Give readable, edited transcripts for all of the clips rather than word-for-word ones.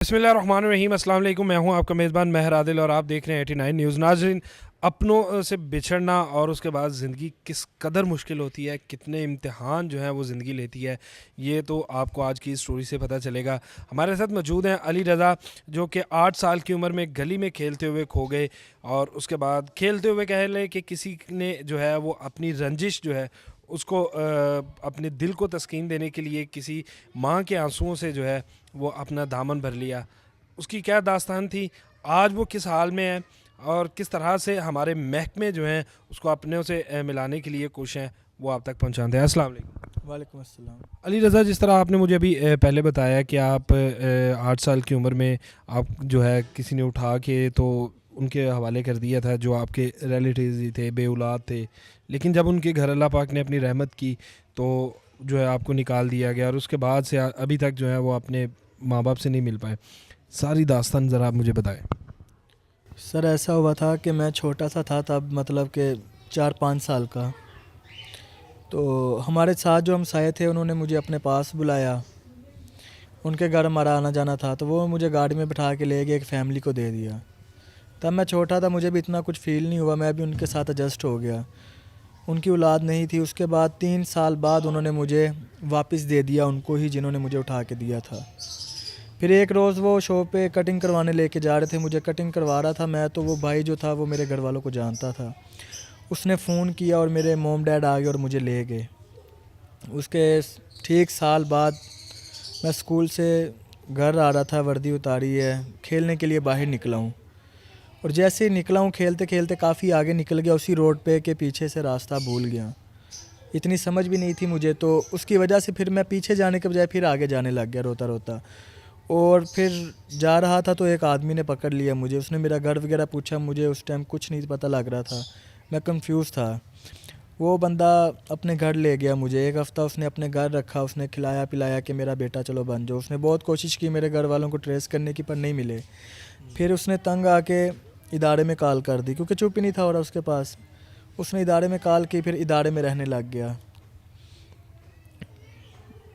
बिस्मिल्लाहिर्रहमानिर्रहीम। अस्सलाम वालेकुम। मैं हूं आपका मेज़बान महर आदिल और आप देख रहे हैं 89 न्यूज़। नाज़रीन, अपनों से बिछड़ना और उसके बाद ज़िंदगी किस कदर मुश्किल होती है, कितने इम्तिहान जो हैं वो ज़िंदगी लेती है, ये तो आपको आज की स्टोरी से पता चलेगा। हमारे साथ मौजूद हैं अली रज़ा, जो कि 8 साल की उम्र में गली में खेलते हुए खो गए और उसके बाद खेलते हुए कह लें कि किसी ने जो है वो अपनी रंजिश जो है उसको अपने दिल को तस्कीन देने के लिए किसी माँ के आंसुओं से जो है वो अपना दामन भर लिया। उसकी क्या दास्तान थी, आज वो किस हाल में है और किस तरह से हमारे महकमे जो हैं उसको अपने से मिलाने के लिए कोशिश हैं, वो आप तक पहुँचाते हैं। अस्सलाम वालेकुम। वालेकुम अस्सलाम। अली रज़ा, जिस तरह आपने मुझे अभी पहले बताया कि आप 8 साल की उम्र में आप जो है किसी ने उठा के तो उनके हवाले कर दिया था, जो आपके रिलेटिव्स ही थे, बे औलाद थे, लेकिन जब उनके घर अल्लाह पाक ने अपनी रहमत की तो जो है आपको निकाल दिया गया और उसके बाद से अभी तक जो है वो अपने माँ बाप से नहीं मिल पाए। सारी दास्तान ज़रा आप मुझे बताएं। सर ऐसा हुआ था कि मैं छोटा सा था तब, मतलब कि 4-5 साल का। तो हमारे साथ जो हमसाये थे उन्होंने मुझे अपने पास बुलाया। उनके घर हमारा आना जाना था तो वो मुझे गाड़ी में बिठा के ले गए, एक फ़ैमिली को दे दिया। तब मैं छोटा था, मुझे भी इतना कुछ फ़ील नहीं हुआ, मैं भी उनके साथ एडजस्ट हो गया। उनकी औलाद नहीं थी। उसके बाद 3 साल बाद उन्होंने मुझे वापस दे दिया, उनको ही जिन्होंने मुझे उठा के दिया था। फिर एक रोज़ वो शॉप पे कटिंग करवाने लेके जा रहे थे, मुझे कटिंग करवा रहा था मैं, तो वो भाई जो था वो मेरे घर वालों को जानता था। उसने फ़ोन किया और मेरे मॉम डैड आ गए और मुझे ले गए। उसके ठीक साल बाद मैं स्कूल से घर आ रहा था, वर्दी उतारी है, खेलने के लिए बाहर निकला हूँ। और जैसे ही निकला हूँ खेलते खेलते काफ़ी आगे निकल गया, उसी रोड पे के पीछे से रास्ता भूल गया। इतनी समझ भी नहीं थी मुझे, तो उसकी वजह से फिर मैं पीछे जाने के बजाय फिर आगे जाने लग गया रोता रोता। और फिर जा रहा था तो एक आदमी ने पकड़ लिया मुझे। उसने मेरा घर वगैरह पूछा, मुझे उस टाइम कुछ नहीं पता लग रहा था, मैं कंफ्यूज था। वो बंदा अपने घर ले गया मुझे। एक हफ़्ता उसने अपने घर रखा, उसने खिलाया पिलाया कि मेरा बेटा चलो बन जाओ। उसने बहुत कोशिश की मेरे घर वालों को ट्रेस करने की, पर नहीं मिले। फिर उसने तंग आके इदारे में कॉल कर दी, क्योंकि चुप ही नहीं था हो रहा उसके पास। उसने इदारे में कॉल की, फिर इदारे में रहने लग गया।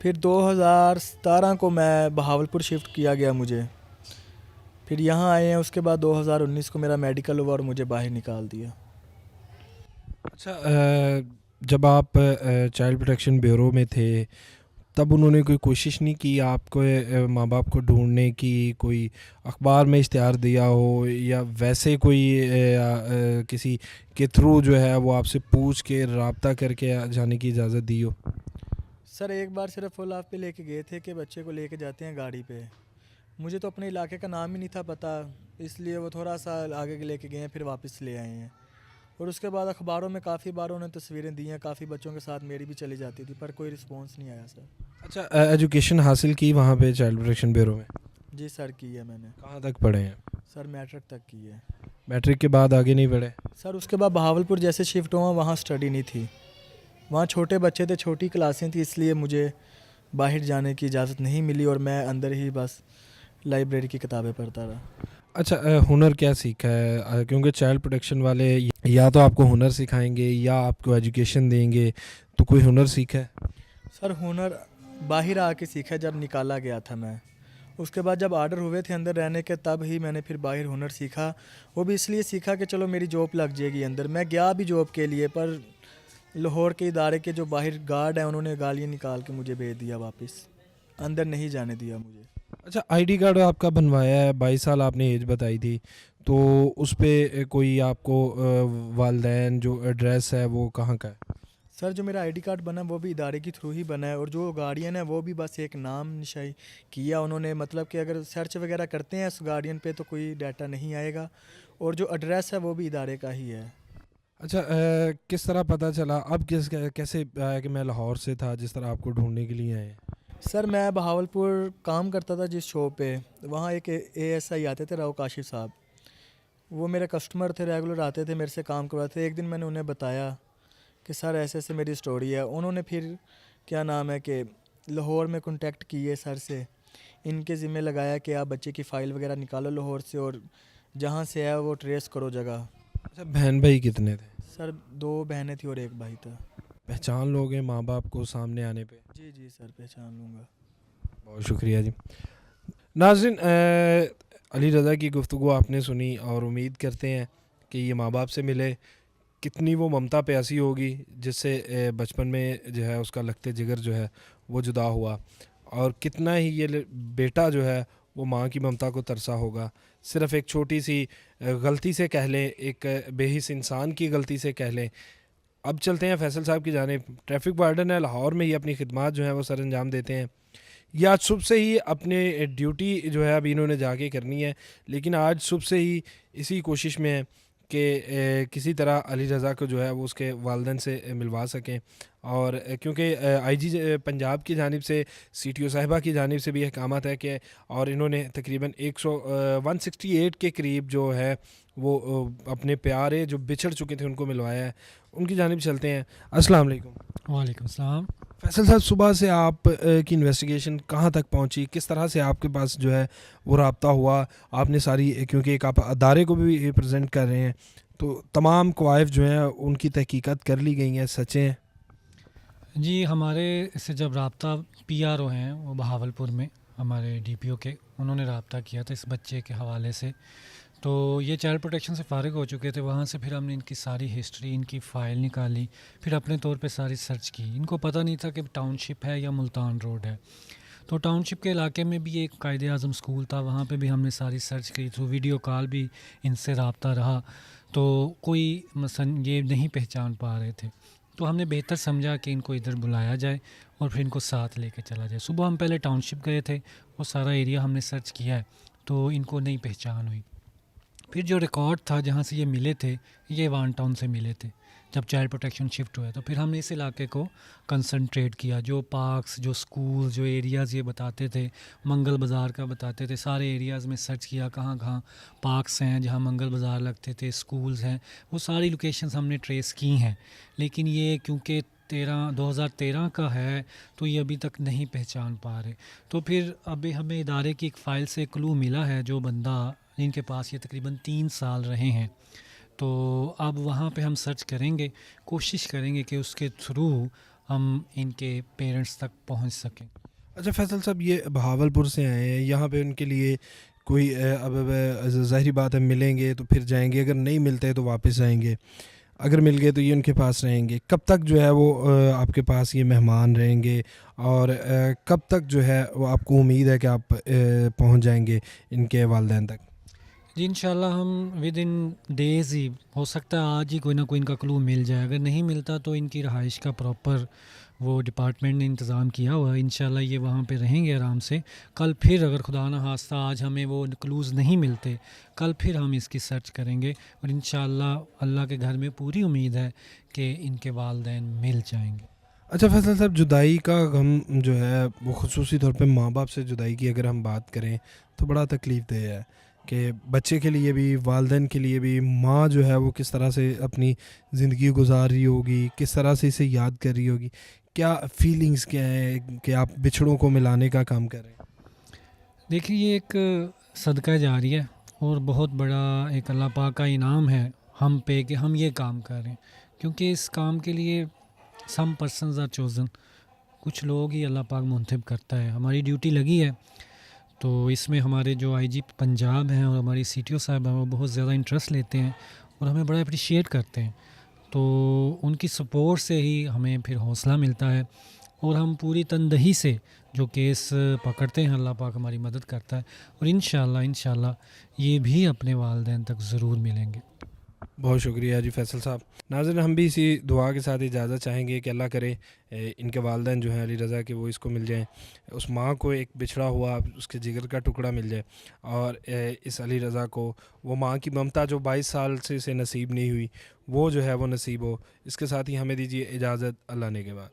फिर 2017 को मैं बहावलपुर शिफ्ट किया गया मुझे। फिर यहाँ आए हैं, उसके बाद 2019 को मेरा मेडिकल हुआ और मुझे बाहर निकाल दिया। अच्छा, जब आप चाइल्ड प्रोटेक्शन ब्यूरो में थे तब उन्होंने कोई कोशिश नहीं की आपको माँ बाप को ढूंढने की, कोई अखबार में इश्तिहार दिया हो या वैसे कोई किसी के थ्रू जो है वो आपसे पूछ के रब्ता करके जाने की इजाज़त दी हो? सर एक बार सिर्फ फुल ऑफ पे लेके गए थे कि बच्चे को लेके जाते हैं गाड़ी पे। मुझे तो अपने इलाके का नाम ही नहीं था पता, इसलिए वो थोड़ा सा आगे लेके गए हैं, फिर वापस ले आए हैं। और उसके बाद अखबारों में काफ़ी बार उन्होंने तस्वीरें दी हैं, काफ़ी बच्चों के साथ मेरी भी चली जाती थी, पर कोई रिस्पॉन्स नहीं आया सर। अच्छा, एजुकेशन हासिल की वहाँ पे चाइल्ड प्रोटेक्शन ब्यूरो में? जी सर, की है मैंने। कहाँ तक पढ़े हैं? सर मैट्रिक तक की है। मैट्रिक के बाद आगे नहीं बढ़े? सर उसके बाद बहावलपुर जैसे शिफ्ट हुआ, वहाँ स्टडी नहीं थी। वहाँ छोटे बच्चे थे, छोटी क्लासें थी, इसलिए मुझे बाहर जाने की इजाज़त नहीं मिली और मैं अंदर ही बस लाइब्रेरी की किताबें पढ़ता रहा। अच्छा, हुनर क्या सीखा है? क्योंकि चाइल्ड प्रोटेक्शन वाले या तो आपको हुनर सिखाएंगे या आपको एजुकेशन देंगे, तो कोई हुनर सीखा है? सर हुनर बाहर आके सीखा, जब निकाला गया था मैं। उसके बाद जब आर्डर हुए थे अंदर रहने के, तब ही मैंने फिर बाहर हुनर सीखा। वो भी इसलिए सीखा कि चलो मेरी जॉब लग जाएगी अंदर। मैं गया भी जॉब के लिए, पर लाहौर के इदारे के जो बाहर गार्ड हैं उन्होंने गालियाँ निकाल के मुझे भेज दिया वापस, अंदर नहीं जाने दिया मुझे। अच्छा, आईडी कार्ड आपका बनवाया है, 22 साल आपने एज बताई थी, तो उस पे कोई आपको वालदैन जो एड्रेस है वो कहाँ का है? सर जो मेरा आईडी कार्ड बना वो भी इदारे के थ्रू ही बना है, और जो गार्डियन है वो भी बस एक नाम निशाई किया उन्होंने। मतलब कि अगर सर्च वगैरह करते हैं उस गार्डियन पे तो कोई डाटा नहीं आएगा, और जो एड्रेस है वो भी इदारे का ही है। अच्छा, किस तरह पता चला अब कैसे आया कि मैं लाहौर से था जिस तरह आपको ढूंढने के लिए आए हैं? सर मैं बहावलपुर काम करता था जिस शॉप पे, वहाँ एक एएसआई आते थे, राव काशिफ साहब। वो मेरे कस्टमर थे, रेगुलर आते थे मेरे से काम करवाते थे। एक दिन मैंने उन्हें बताया कि सर ऐसे ऐसे मेरी स्टोरी है। उन्होंने फिर क्या नाम है कि लाहौर में कांटेक्ट किए सर से, इनके ज़िम्मे लगाया कि आप बच्चे की फ़ाइल वगैरह निकालो लाहौर से, और जहाँ से है वो ट्रेस करो जगह। अच्छा, बहन भाई कितने थे? सर 2 बहनें थी और 1 भाई था। पहचान लोगे माँ बाप को सामने आने पे? जी जी सर, पहचान लूँगा। बहुत शुक्रिया जी। नाज़रीन, अली रज़ा की गुफ्तगू आपने सुनी और उम्मीद करते हैं कि ये माँ बाप से मिले, कितनी वो ममता प्यासी होगी जिससे बचपन में जो है उसका लगते जिगर जो है वो जुदा हुआ, और कितना ही बेटा जो है वो माँ की ममता को तरसा होगा। सिर्फ़ एक छोटी सी गलती से कह लें, एक बेहिस इंसान की गलती से कह लें। अब चलते हैं फैसल साहब की जानिब। ट्रैफिक वार्डन है लाहौर में, ये अपनी खिदमात जो है वो सर अंजाम देते हैं। ये आज सुबह से ही अपने ड्यूटी जो है अभी इन्होंने जाके करनी है, लेकिन आज सुबह से ही इसी कोशिश में है कि किसी तरह अली रज़ा को जो है वो उसके वालिदैन से मिलवा सकें। और क्योंकि आईजी पंजाब की जानिब से, सीटीओ साहिबा की जानिब से भी अहकामात है कि, और इन्होंने तकरीबन 168 के करीब जो है वो अपने प्यारे जो बिछड़ चुके थे उनको मिलवाया है। उनकी जानिब चलते हैं। अस्सलाम वालेकुम। वालेकुम सलाम। फैसल साहब, सुबह से आप की इन्वेस्टिगेशन कहाँ तक पहुँची, किस तरह से आपके पास जो है वो रब्ता हुआ? आपने सारी, क्योंकि एक आप अदारे को भी प्रेजेंट कर रहे हैं, तो तमाम कवायफ जो हैं उनकी तहकीकात कर ली गई हैं, सच हैं? जी, हमारे से जब रब्ता पीआरओ हैं वो बहावलपुर में हमारे डीपीओ के, उन्होंने रब्ता किया था इस बच्चे के हवाले से। तो ये चाइल्ड प्रोटेक्शन से फ़ारिग हो चुके थे, वहाँ से फिर हमने इनकी सारी हिस्ट्री, इनकी फ़ाइल निकाली, फिर अपने तौर पे सारी सर्च की। इनको पता नहीं था कि टाउनशिप है या मुल्तान रोड है। तो टाउनशिप के इलाके में भी एक कायदे आज़म स्कूल था, वहाँ पे भी हमने सारी सर्च की, थ्रू वीडियो कॉल भी इनसे रब्ता रहा। तो कोई मसलन ये नहीं पहचान पा रहे थे, तो हमने बेहतर समझा कि इनको इधर बुलाया जाए और फिर इनको साथ लेके चला जाए। सुबह हम पहले टाउनशिप गए थे, वो सारा एरिया हमने सर्च किया है, तो इनको नहीं पहचान हुई। फिर जो रिकॉर्ड था जहाँ से ये मिले थे, ये वान टाउन से मिले थे। जब चाइल्ड प्रोटेक्शन शिफ्ट हुआ तो फिर हमने इस इलाके को कंसंट्रेट किया, जो पार्क्स, जो स्कूल, जो एरियाज़ ये बताते थे, मंगल बाज़ार का बताते थे, सारे एरियाज़ में सर्च किया कहाँ कहाँ पार्क्स हैं जहाँ मंगल बाज़ार लगते थे, स्कूल्स हैं, वो सारी लोकेशंस हमने ट्रेस की हैं। लेकिन ये क्योंकि 2013 का है तो ये अभी तक नहीं पहचान पा रहे। तो फिर अभी हमें इदारे की एक फ़ाइल से क्लू मिला है, जो बंदा जिनके पास ये तकरीबन 3 साल रहे हैं, तो अब वहाँ पे हम सर्च करेंगे, कोशिश करेंगे कि उसके थ्रू हम इनके पेरेंट्स तक पहुँच सकें। अच्छा फैसल साहब, ये बहावलपुर से आए हैं, यहाँ पे उनके लिए कोई अब ज़ाहिरी बात है, मिलेंगे तो फिर जाएंगे, अगर नहीं मिलते तो वापस आएंगे, अगर मिल गए तो ये उनके पास रहेंगे। कब तक जो है वो आपके पास ये मेहमान रहेंगे, और कब तक जो है वो आपको उम्मीद है कि आप पहुँच जाएंगे इनके वालिदैन तक? जी, इंशाल्लाह हम विद इन डेज़ ही, हो सकता है आज ही कोई ना कोई इनका क्लू मिल जाए। अगर नहीं मिलता तो इनकी रहाइश का प्रॉपर वो डिपार्टमेंट ने इंतज़ाम किया हुआ है, इंशाल्लाह ये वहाँ पे रहेंगे आराम से। कल फिर अगर खुदा न खास्ता आज हमें वो क्लूज़ नहीं मिलते, कल फिर हम इसकी सर्च करेंगे और इंशाल्लाह अल्लाह के घर में पूरी उम्मीद है कि इनके वालिदैन मिल जाएंगे। अच्छा फैसल साहब, जुदाई का गम जो है वो ख़ुसूसी तौर पे माँ बाप से जुदाई की अगर हम बात करें तो बड़ा तकलीफ़ देह है, कि बच्चे के लिए भी, वालिदैन के लिए भी। माँ जो है वो किस तरह से अपनी ज़िंदगी गुजार रही होगी, किस तरह से इसे याद कर रही होगी, क्या फीलिंग्स क्या है कि आप बिछड़ों को मिलाने का काम कर रहे हैं? देखिए, ये एक सदका जारी है और बहुत बड़ा एक अल्लाह पाक का इनाम है हम पे कि हम ये काम कर रहे हैं, क्योंकि इस काम के लिए सम पर्सनस आर चोज़न, कुछ लोग ही अल्लाह पाक मुंतखब करता है। हमारी ड्यूटी लगी है, तो इसमें हमारे जो आईजी पंजाब हैं और हमारी सीटीओ साहब हैं वो बहुत ज़्यादा इंटरेस्ट लेते हैं और हमें बड़ा अप्रिशिएट करते हैं। तो उनकी सपोर्ट से ही हमें फिर हौसला मिलता है और हम पूरी तनदही से जो केस पकड़ते हैं, अल्लाह पाक हमारी मदद करता है और इंशाल्लाह ये भी अपने वालिदैन तक ज़रूर मिलेंगे। बहुत शुक्रिया जी फैसल साहब। नाज़रीन, हम भी इसी दुआ के साथ इजाज़त चाहेंगे कि अल्लाह करे इनके वालिदैन जो हैं अली रज़ा के, वो इसको मिल जाएँ, उस माँ को एक बिछड़ा हुआ उसके जिगर का टुकड़ा मिल जाए, और इस अली रज़ा को वो माँ की ममता जो 22 साल से इसे नसीब नहीं हुई, वो जो है वो नसीब हो। इसके साथ ही हमें दीजिए इजाज़त, अल्लाह ने के बाद।